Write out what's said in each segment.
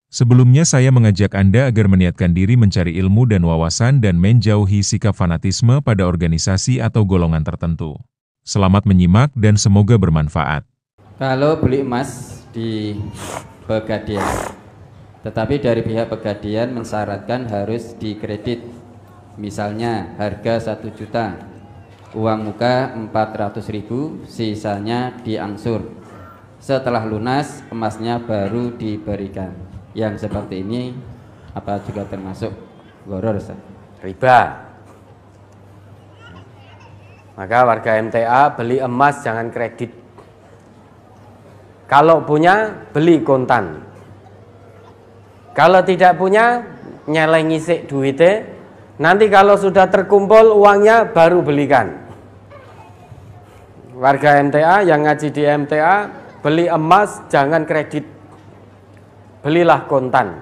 Sebelumnya saya mengajak Anda agar meniatkan diri mencari ilmu dan wawasan dan menjauhi sikap fanatisme pada organisasi atau golongan tertentu. Selamat menyimak dan semoga bermanfaat. Kalau beli emas di Pegadaian, tetapi dari pihak Pegadaian mensyaratkan harus dikredit, misalnya harga 1 juta, uang muka 400.000, sisanya diangsur. Setelah lunas emasnya baru diberikan. Yang seperti ini apa juga termasuk gharar, Ustaz? Riba. Maka warga MTA beli emas jangan kredit. Kalau punya beli kontan. Kalau tidak punya nyelengi sik duitnya. Nanti kalau sudah terkumpul uangnya baru belikan. Warga MTA yang ngaji di MTA beli emas jangan kredit. Belilah kontan.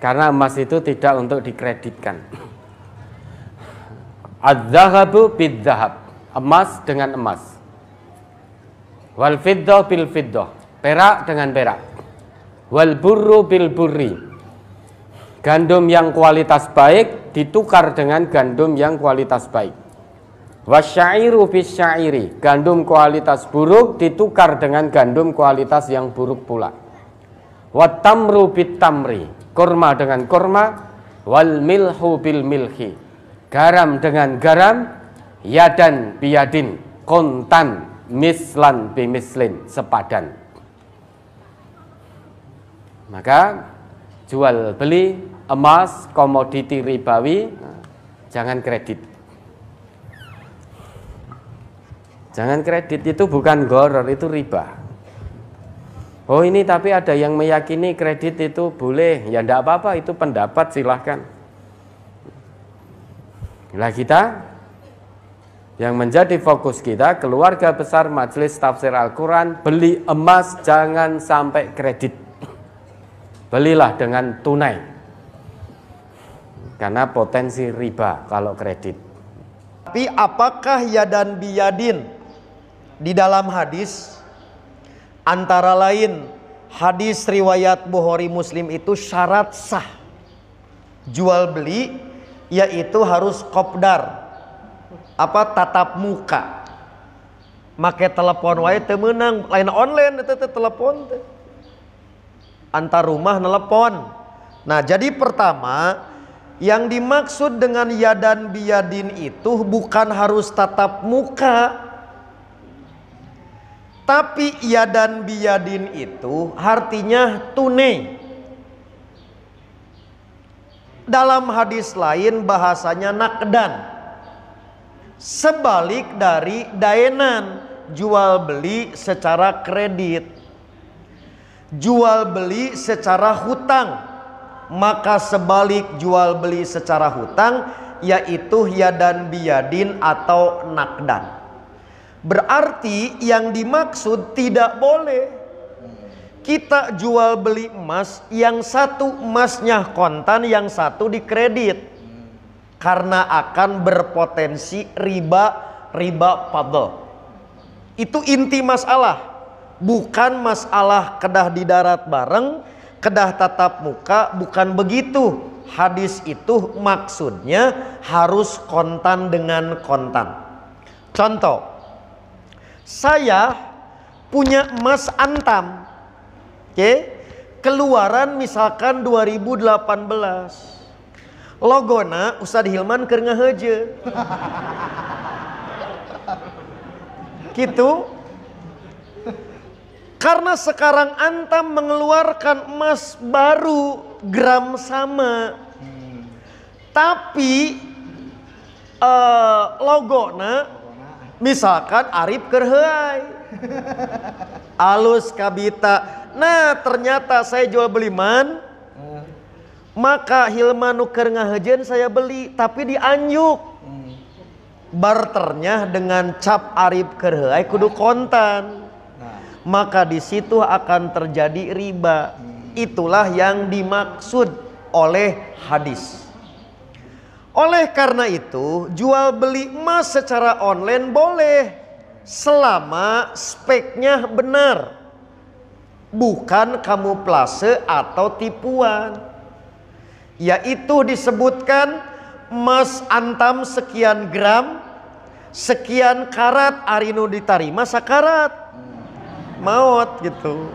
Karena emas itu tidak untuk dikreditkan. Adz-dzahabu bidz-dzahab. Emas dengan emas. Wal fiddah bil fiddah. Perak dengan perak. Wal burru bil burri. Gandum yang kualitas baik ditukar dengan gandum yang kualitas baik. Wasyairu bis syairi. Gandum kualitas buruk ditukar dengan gandum kualitas yang buruk pula. Wattamru bit tamri. Kurma dengan kurma. Wal milhu bil milhi. Garam dengan garam. Yadan biyadin. Kontan mislan bimislin. Sepadan. Maka jual beli emas komoditi ribawi jangan kredit. Jangan kredit, itu bukan gharar, itu riba. Oh ini tapi ada yang meyakini kredit itu boleh. Ya enggak apa-apa, itu pendapat, silahkan. Nah kita, yang menjadi fokus kita, keluarga besar Majelis Tafsir Al-Quran, beli emas jangan sampai kredit. Belilah dengan tunai. Karena potensi riba kalau kredit. Tapi apakah yadan biyadin? Di dalam hadis, antara lain hadis riwayat Bukhari Muslim itu syarat sah jual beli, yaitu harus kopdar, tatap muka. Make telepon wae teu meunang, lain online teh telepon teh. Antar rumah nelepon. Nah, jadi pertama yang dimaksud dengan yadan biyadin itu bukan harus tatap muka. Tapi yadan biyadin itu artinya tunai. Dalam hadis lain bahasanya nakdan. Sebalik dari daenan, jual beli secara kredit. Jual beli secara hutang. Maka sebalik jual beli secara hutang yaitu yadan biyadin atau nakdan. Berarti yang dimaksud tidak boleh kita jual beli emas, yang satu emasnya kontan, yang satu dikredit. Karena akan berpotensi riba fadl. Itu inti masalah. Bukan masalah kedah di darat bareng, kedah tatap muka, bukan begitu. Hadis itu maksudnya harus kontan dengan kontan. Contoh, saya punya emas antam, keluaran misalkan 2018. Logona Ustadz Hilman keur ngaheuje. Gitu. Karena sekarang antam mengeluarkan emas baru gram sama. Tapi logona misalkan Arif kerhai alus kabita. Nah ternyata saya jual beli man, maka Hilman nuker ngahejen saya beli, tapi dianjuk. Barternya dengan cap Arif kerhai kudu kontan. Maka di situ akan terjadi riba. Itulah yang dimaksud oleh hadis. Oleh karena itu, jual beli emas secara online boleh selama speknya benar. bukan kamuflase atau tipuan. Yaitu disebutkan emas antam sekian gram, sekian karat, arinu ditarima sakarat maut gitu.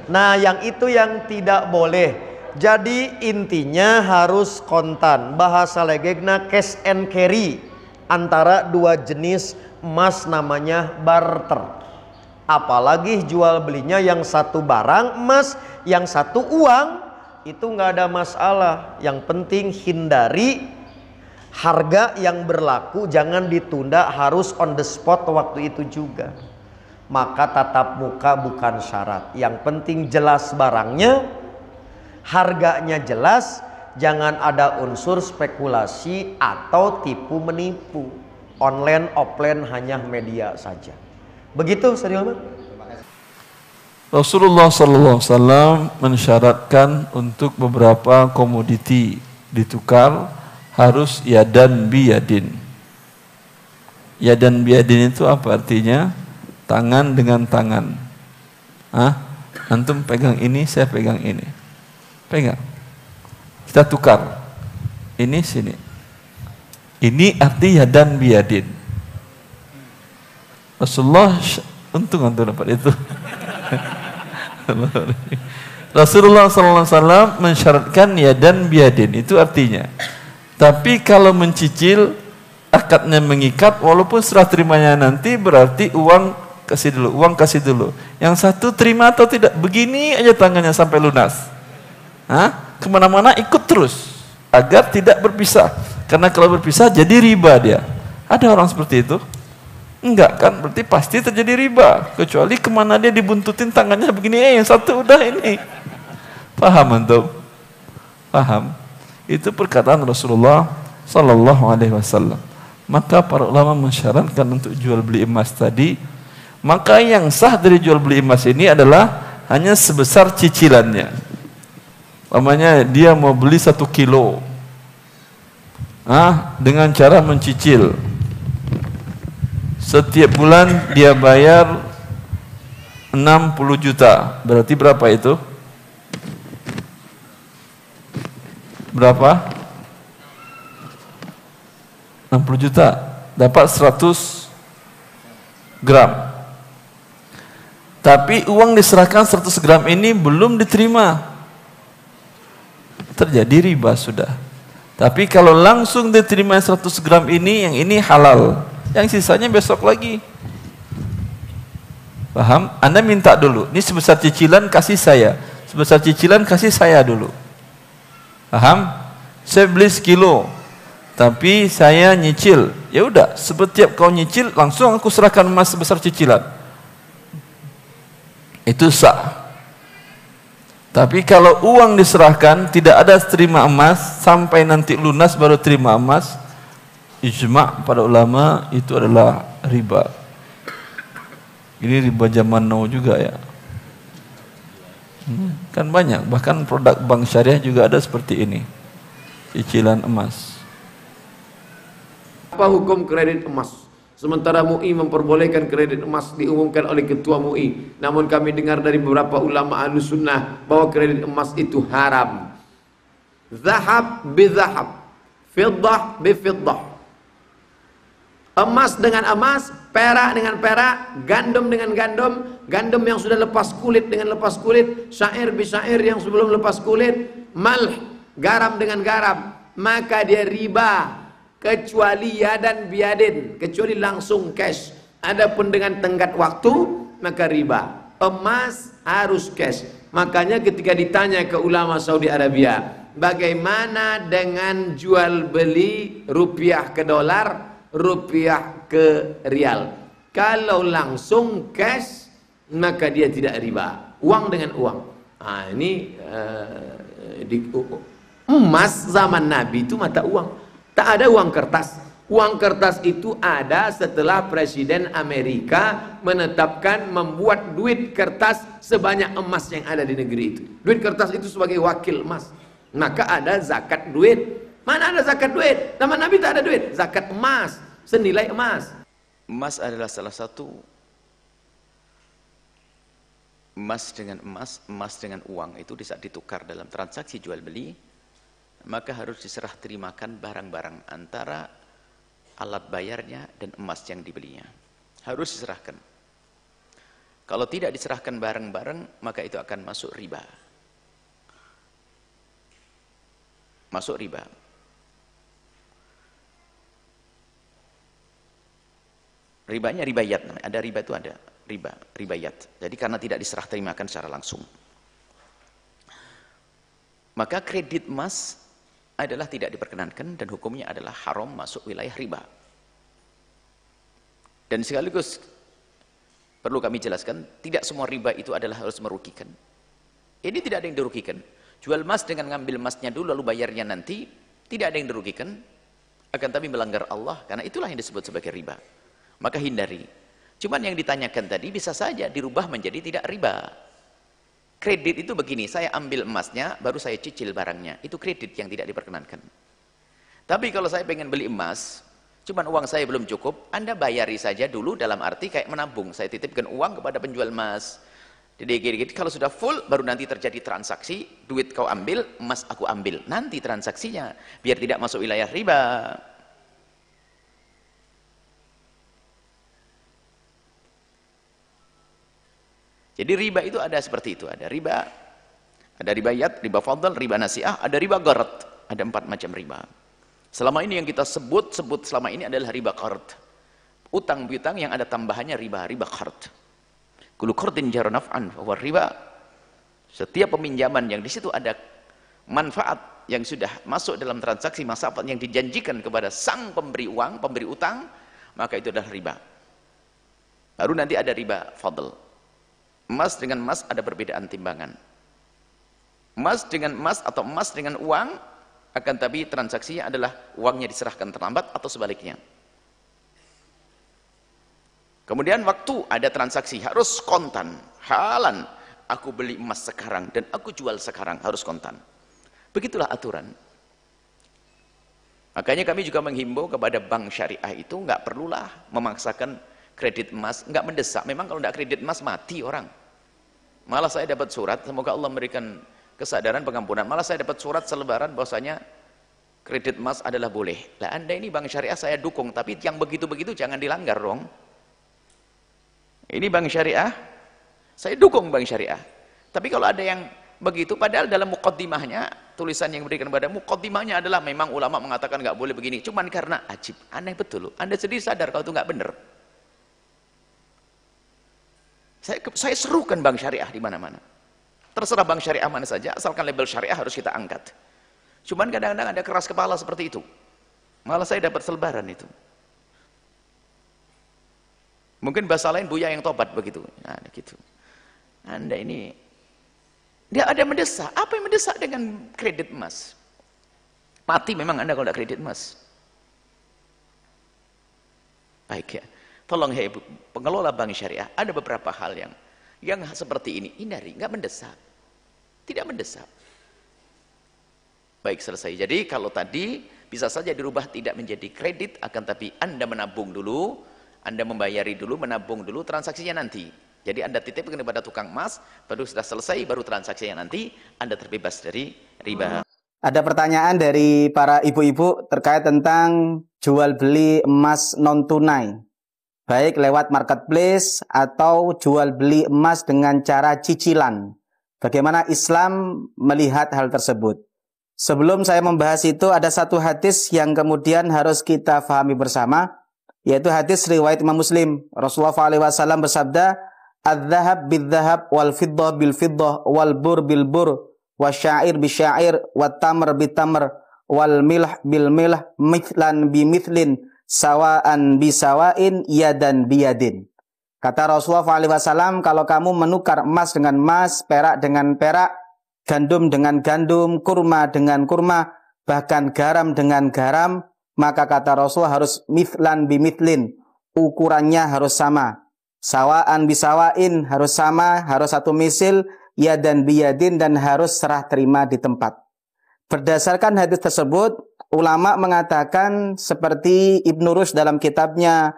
Nah yang itu yang tidak boleh. Jadi intinya harus kontan. Bahasa legegna cash and carry antara dua jenis emas namanya barter. Apalagi jual belinya yang satu barang emas, yang satu uang, itu nggak ada masalah. Yang penting hindari harga yang berlaku, jangan ditunda, harus on the spot waktu itu juga. Maka tatap muka bukan syarat. Yang penting jelas barangnya, harganya jelas, jangan ada unsur spekulasi atau tipu menipu. Online offline hanya media saja. Begitu Ustaz Hilman. Rasulullah SAW mensyaratkan untuk beberapa komoditi ditukar harus yadan biyadin. Yadan biyadin itu apa artinya? Tangan dengan tangan. Antum pegang ini, saya pegang ini. Pegang. Kita tukar. Ini sini. Ini arti yadan biyadin. Rasulullah, untung antum dapat itu. Rasulullah SAW mensyaratkan yadan biyadin, itu artinya. Tapi kalau mencicil, akadnya mengikat, walaupun serah terimanya nanti berarti uang kasih dulu, uang kasih dulu. Yang satu terima atau tidak, begini aja tangannya sampai lunas. Kemana-mana ikut terus, agar tidak berpisah. Karena kalau berpisah jadi riba dia. Ada orang seperti itu? Enggak kan, berarti pasti terjadi riba. Kecuali kemana dia dibuntutin tangannya begini, yang satu udah ini. Paham antum? Paham? Itu perkataan Rasulullah Sallallahu Alaihi Wasallam. Maka para ulama mensyaratkan untuk jual beli emas tadi. Maka yang sah dari jual beli emas ini adalah hanya sebesar cicilannya. Namanya dia mau beli 1 kilo, dengan cara mencicil. Setiap bulan dia bayar 60 juta. Berarti berapa itu? Berapa? 60 juta. Dapat 100 gram. Tapi uang diserahkan 100 gram ini belum diterima. Terjadi riba sudah. Tapi kalau langsung diterima 100 gram ini, yang ini halal. Yang sisanya besok lagi. Paham? Anda minta dulu. Ini sebesar cicilan kasih saya. Sebesar cicilan kasih saya dulu. Paham? Saya beli sekilo. Tapi saya nyicil. Ya udah, setiap kau nyicil langsung aku serahkan emas sebesar cicilan. Itu sah. Tapi kalau uang diserahkan tidak ada terima emas sampai nanti lunas baru terima emas, ijma' pada ulama itu adalah riba. Ini riba zaman now juga ya. Kan banyak, bahkan produk bank syariah juga ada seperti ini. Cicilan emas. Apa hukum kredit emas? Sementara MUI memperbolehkan kredit emas diumumkan oleh ketua MUI. Namun kami dengar dari beberapa ulama Ahlus Sunnah bahwa kredit emas itu haram. Zahab bi zahab, fiddah bi fiddah. Emas dengan emas, perak dengan perak, gandum dengan gandum, gandum yang sudah lepas kulit dengan lepas kulit, syair bi syair yang sebelum lepas kulit, malh, garam dengan garam, maka dia riba. Kecuali yadan biadin, kecuali langsung cash. Adapun dengan tenggat waktu, maka riba. Emas harus cash. Makanya ketika ditanya ke ulama Saudi Arabia, bagaimana dengan jual beli rupiah ke dolar, rupiah ke rial? Kalau langsung cash, maka dia tidak riba. Uang dengan uang. Emas zaman Nabi itu mata uang. Tak ada uang kertas. Uang kertas itu ada setelah Presiden Amerika menetapkan membuat duit kertas sebanyak emas yang ada di negeri itu. Duit kertas itu sebagai wakil emas. Maka ada zakat duit. Mana ada zakat duit? Zaman Nabi tak ada duit. Zakat emas, senilai emas. Emas adalah salah satu emas dengan emas, emas dengan uang itu di saat ditukar dalam transaksi jual beli, maka harus diserah terimakan barang-barang antara alat bayarnya dan emas yang dibelinya. Harus diserahkan. Kalau tidak diserahkan bareng-bareng, maka itu akan masuk riba. Masuk riba. Ribanya ribayat namanya. Ada riba itu ada. Riba, ribayat. Jadi karena tidak diserah terimakan secara langsung. Maka kredit emas adalah tidak diperkenankan dan hukumnya adalah haram, masuk wilayah riba. Dan sekaligus perlu kami jelaskan, tidak semua riba itu adalah harus merugikan. Ini tidak ada yang dirugikan. Jual emas dengan ngambil emasnya dulu lalu bayarnya nanti, tidak ada yang dirugikan, akan tapi melanggar Allah, karena itulah yang disebut sebagai riba. Maka hindari. Cuman yang ditanyakan tadi bisa saja dirubah menjadi tidak riba. Kredit itu begini, saya ambil emasnya, baru saya cicil barangnya. Itu kredit yang tidak diperkenankan. Tapi kalau saya pengen beli emas, cuman uang saya belum cukup, Anda bayari saja dulu dalam arti kayak menabung. Saya titipkan uang kepada penjual emas. Jadi kalau sudah full, baru nanti terjadi transaksi, duit kau ambil, emas aku ambil. Nanti transaksinya, biar tidak masuk wilayah riba. Jadi riba itu ada seperti itu, ada riba yat, riba fadl, riba nasi'ah, ada riba gharat, ada 4 macam riba. Selama ini yang kita sebut selama ini adalah riba qard. Utang piutang yang ada tambahannya riba qard. Kullu qardin jar naf'an fa riba. Setiap peminjaman yang di situ ada manfaat yang sudah masuk dalam transaksi manfaat yang dijanjikan kepada sang pemberi uang, pemberi utang, maka itu adalah riba. Baru nanti ada riba fadl. Emas dengan emas ada perbedaan timbangan. Emas dengan emas atau emas dengan uang, akan tapi transaksinya adalah uangnya diserahkan terlambat atau sebaliknya. Kemudian waktu ada transaksi harus kontan, halan. Aku beli emas sekarang dan aku jual sekarang, harus kontan. Begitulah aturan. Makanya kami juga menghimbau kepada bank syariah itu nggak perlulah memaksakan kredit emas, nggak mendesak. Memang kalau nggak kredit emas mati orang. Malah saya dapat surat, semoga Allah memberikan kesadaran pengampunan. Malah saya dapat surat selebaran bahwasanya kredit emas adalah boleh. Lah Anda ini bank syariah saya dukung, tapi yang begitu-begitu jangan dilanggar dong. Ini bank syariah, saya dukung bank syariah. Tapi kalau ada yang begitu, padahal dalam muqaddimahnya, tulisan yang diberikan kepada muqaddimahnya adalah memang ulama mengatakan nggak boleh begini. Cuman karena ajib, aneh betul. Anda sendiri sadar kalau itu nggak benar. Saya serukan bank syariah di mana-mana. Terserah bank syariah mana saja, asalkan label syariah harus kita angkat. Cuman kadang-kadang ada keras kepala seperti itu. Malah saya dapat selebaran itu. Mungkin bahasa lain buya yang tobat begitu. Nah, gitu. Anda ini dia ada mendesak. Apa yang mendesak dengan kredit emas? Mati memang Anda kalau tidak kredit emas. Baik ya. Tolong hei pengelola bank syariah, ada beberapa hal yang seperti ini, hindari, nggak mendesak, tidak mendesak. Baik, selesai. Jadi kalau tadi bisa saja dirubah tidak menjadi kredit, akan tapi Anda menabung dulu, Anda membayari dulu, menabung dulu, transaksinya nanti. Jadi Anda titipkan kepada tukang emas, baru sudah selesai, baru transaksinya nanti, Anda terbebas dari riba. Ada pertanyaan dari para ibu-ibu terkait tentang jual beli emas non tunai, baik lewat marketplace atau jual beli emas dengan cara cicilan. Bagaimana Islam melihat hal tersebut? Sebelum saya membahas itu, ada satu hadis yang kemudian harus kita fahami bersama, yaitu hadis riwayat Imam Muslim. Rasulullah SAW bersabda, "Adz-dzahab bidz-dzahab wal fiddah bil fiddah wal bur bil bur wasyair bisyair wat tamr bit tamr wal milh bil milh mithlan bi mithlin sawaan bisawain yadan biyadin." Kata Rasulullah SAW, kalau kamu menukar emas dengan emas, perak dengan perak, gandum dengan gandum, kurma dengan kurma, bahkan garam dengan garam, maka kata Rasulullah harus mithlan bimithlin, ukurannya harus sama. Sawaan bisawain harus sama, harus satu misil, yadan biyadin, dan harus serah terima di tempat. Berdasarkan hadis tersebut, ulama mengatakan seperti Ibnu Rushd dalam kitabnya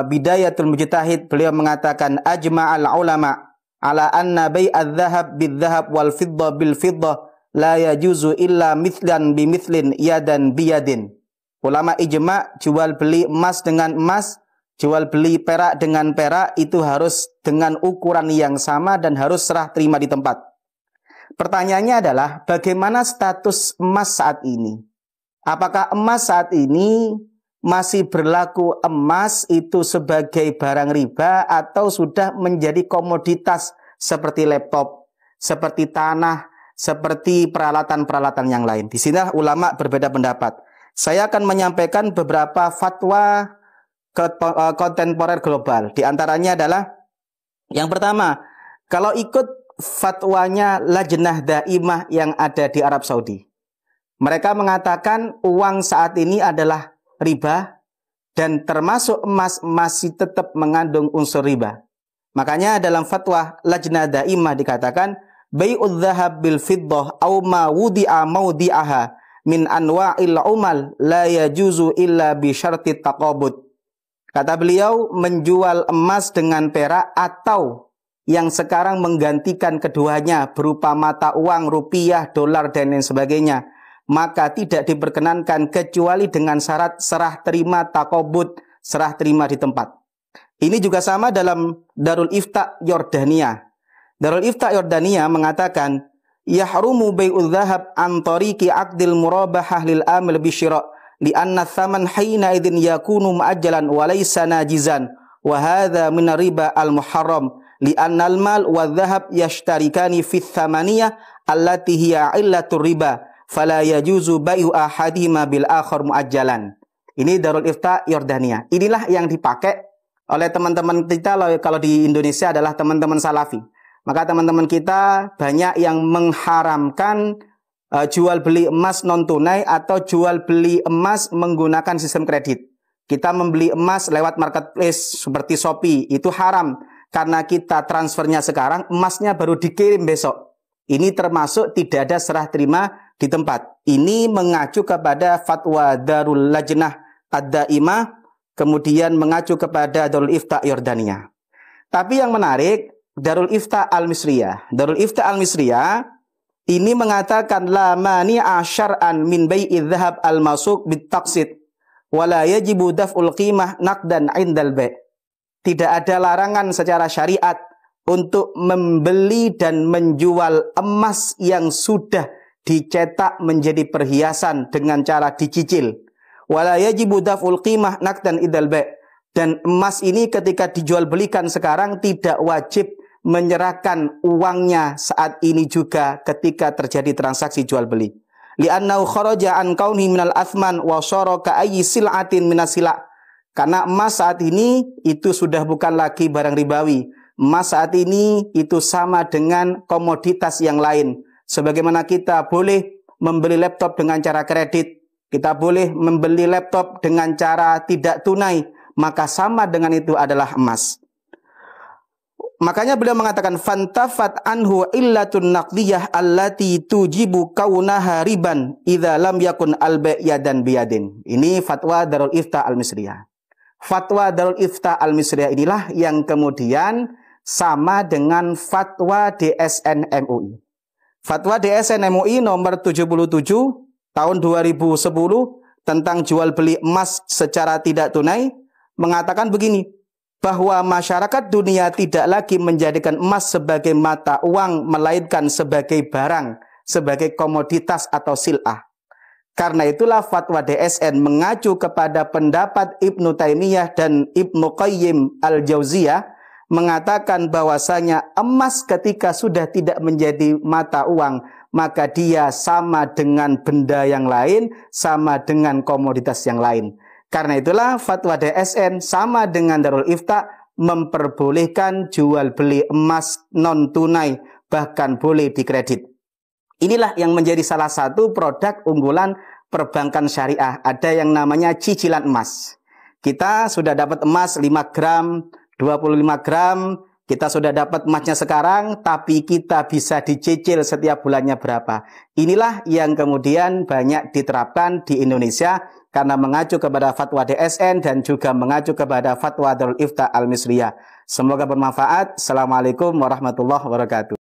Bidayatul Mujtahid, beliau mengatakan ajma'al ulama ala anna bai'adz dzahab bidzahab wal fiddah bil fiddah la yajuzu illa mithlan bimithlin yadan biyadin. Ulama ijma jual beli emas dengan emas, jual beli perak dengan perak itu harus dengan ukuran yang sama dan harus serah terima di tempat. Pertanyaannya adalah bagaimana status emas saat ini? Apakah emas saat ini masih berlaku emas itu sebagai barang riba atau sudah menjadi komoditas seperti laptop, seperti tanah, seperti peralatan-peralatan yang lain? Di sini ulama berbeda pendapat. Saya akan menyampaikan beberapa fatwa kontemporer global. Di antaranya adalah yang pertama, kalau ikut fatwanya Lajnah Daimah yang ada di Arab Saudi. Mereka mengatakan uang saat ini adalah riba dan termasuk emas masih tetap mengandung unsur riba. Makanya dalam fatwa Lajnah Daimah dikatakan bai'udz dzahab bil fiddah aw ma wudi'a mawdi'aha min anwa'il umal la yajuzu illa bi syartit taqabud. Kata beliau, menjual emas dengan perak atau yang sekarang menggantikan keduanya berupa mata uang, rupiah, dolar, dan lain sebagainya, maka tidak diperkenankan kecuali dengan syarat serah terima taqabud, serah terima di tempat. Ini juga sama dalam Darul Ifta Yordania. Darul Ifta Yordania mengatakan, yahrumu bai'udz dzahab an tariqi aqdil murabahah lil amil bisyira' li'anna tsaman hina idzin yakunu mu'ajjalan wa laysa najizan wa hadza min riba al-muharram li'anna al-mal wa dzahab yashtarikani fi tsamaniyah allati hiya illatur riba fala yajuzu bai'u ahadihima bil akhar mu'ajjalan. Ini Darul Ifta Yordania. Inilah yang dipakai oleh teman-teman kita kalau di Indonesia adalah teman-teman Salafi. Maka teman-teman kita banyak yang mengharamkan jual beli emas non tunai atau jual beli emas menggunakan sistem kredit. Kita membeli emas lewat marketplace seperti Shopee itu haram karena kita transfernya sekarang, emasnya baru dikirim besok. Ini termasuk tidak ada serah terima di tempat. Ini mengacu kepada fatwa Darul Lajnah Ad-Daimah, kemudian mengacu kepada Darul Ifta Yordania. Tapi yang menarik, Darul Ifta Al-Misriyah. Darul Ifta Al-Misriyah ini mengatakan la mani'a syar'an min bai'idz dzahab al-masuq bit-taqsid wa la yajibu daf'ul qimah naqdan 'indal bai'. Tidak ada larangan secara syariat untuk membeli dan menjual emas yang sudah dicetak menjadi perhiasan dengan cara dicicil. Wa la yajibu daf'ul qimah naqdan 'indal bai'. Dan emas ini ketika dijual belikan sekarang tidak wajib menyerahkan uangnya saat ini juga ketika terjadi transaksi jual beli. Li'annahu kharaja an kaunihi minal athman wa syara ka ayyi sil'atin minas sila'. Karena emas saat ini itu sudah bukan lagi barang ribawi. Emas saat ini itu sama dengan komoditas yang lain. Sebagaimana kita boleh membeli laptop dengan cara kredit, kita boleh membeli laptop dengan cara tidak tunai, maka sama dengan itu adalah emas. Makanya beliau mengatakan fantafat anhu illatun naqdiyah allati tujibu kaunaha riban idza lam yakun al-bai' yadan biyadin. Ini fatwa Darul Ifta Al-Misriyah. Fatwa Darul Ifta Al-Misriyah inilah yang kemudian sama dengan fatwa DSN MUI. Fatwa DSN MUI nomor 77 tahun 2010 tentang jual beli emas secara tidak tunai mengatakan begini, bahwa masyarakat dunia tidak lagi menjadikan emas sebagai mata uang, melainkan sebagai barang, sebagai komoditas atau sil'ah. Karena itulah fatwa DSN mengacu kepada pendapat Ibnu Taimiyah dan Ibnu Qayyim Al-Jauziyah, mengatakan bahwasanya emas ketika sudah tidak menjadi mata uang, maka dia sama dengan benda yang lain, sama dengan komoditas yang lain. Karena itulah fatwa DSN sama dengan Darul Ifta memperbolehkan jual beli emas non tunai, bahkan boleh dikredit. Inilah yang menjadi salah satu produk unggulan perbankan syariah. Ada yang namanya cicilan emas. Kita sudah dapat emas 5 gram, 25 gram, kita sudah dapat emasnya sekarang, tapi kita bisa dicicil setiap bulannya berapa. Inilah yang kemudian banyak diterapkan di Indonesia karena mengacu kepada fatwa DSN dan juga mengacu kepada fatwa Darul Ifta Al-Misriyah. Semoga bermanfaat. Assalamualaikum warahmatullahi wabarakatuh.